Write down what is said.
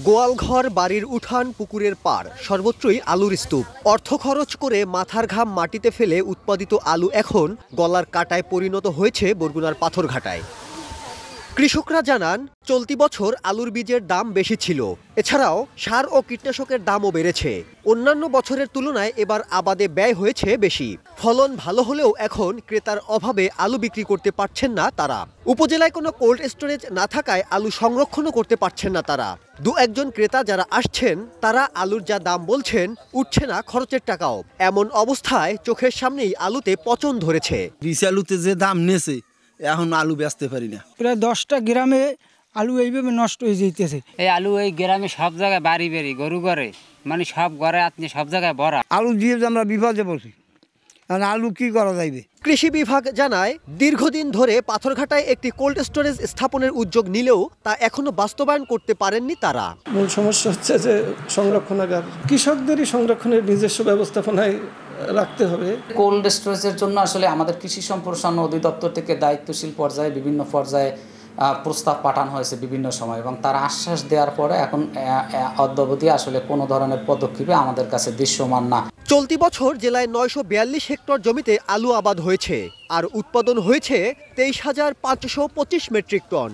গোয়ালঘর, বাড়ির উঠান, পুকুরের পাড় সর্বত্রই আলুর স্তূপ। অর্থ খরচ করে মাথার ঘাম মাটিতে ফেলে উৎপাদিত আলু এখন গলার কাঁটায় পরিণত হয়েছে বরগুনার পাথরঘাটায়। কৃষকরা জানান, চলতি বছর আলুর বীজের দাম বেশি ছিল। এছাড়াও সার ও কীটনাশকের দামও বেড়েছে। অন্যান্য বছরের তুলনায় এবার আবাদে ব্যয় হয়েছে বেশি। ফলন ভালো হলেও এখন ক্রেতার অভাবে আলু বিক্রি করতে পারছেন না তারা। উপজেলায় কোনো কোল্ড স্টোরেজ না থাকায় আলু সংরক্ষণও করতে পারছেন না তারা। দু একজন ক্রেতা যারা আসছেন তারা আলুর যা দাম বলছেন, উঠছে না খরচের টাকাও। এমন অবস্থায় চোখের সামনেই আলুতে পচন ধরেছে। বিশ আলুতে যে দাম নেছে, এখন আলু বেচতে পারি না। প্রায় 10টা গ্রামে আলু এইভাবে নষ্ট হয়ে যেতেছে। এই আলু এই গ্রামে সব জায়গায় বাড়ি গরু ঘরে, মানে সব ঘরে আপনি সব জায়গায় ভরা। আলু দিয়ে আমরা বিপদে পড়ছি, আলু কি করা যাইবে। কৃষি বিভাগ জানায়, দীর্ঘদিন ধরে পাথরঘাটায় একটি কোল্ড স্টোরেজ স্থাপনের উদ্যোগ নিলেও তা এখনো বাস্তবায়ন করতে পারেননি তারা। মূল সমস্যা হচ্ছে যে সংরক্ষণাগার, কৃষকদেরই সংরক্ষণের নিজস্ব ব্যবস্থাপনায় রাখতে হবে। কোল্ড স্টোরেজের জন্য আসলে আমাদের কৃষি সম্প্রসারণ অধিদপ্তর থেকে দায়িত্বশীল পর্যায়ে বিভিন্ন পর্যায়ে প্রস্তাব পাঠানো হয়েছে বিভিন্ন সময়, এবং তার আশ্বাস দেওয়ার পরে এখন অদ্যাবধি আসলে কোনো ধরনের পদক্ষেপে আমাদের কাছে দৃশ্যমান না। চলতি বছর জেলায় 942 হেক্টর জমিতে আলু আবাদ হয়েছে, আর উৎপাদন হয়েছে 23,525 মেট্রিক টন।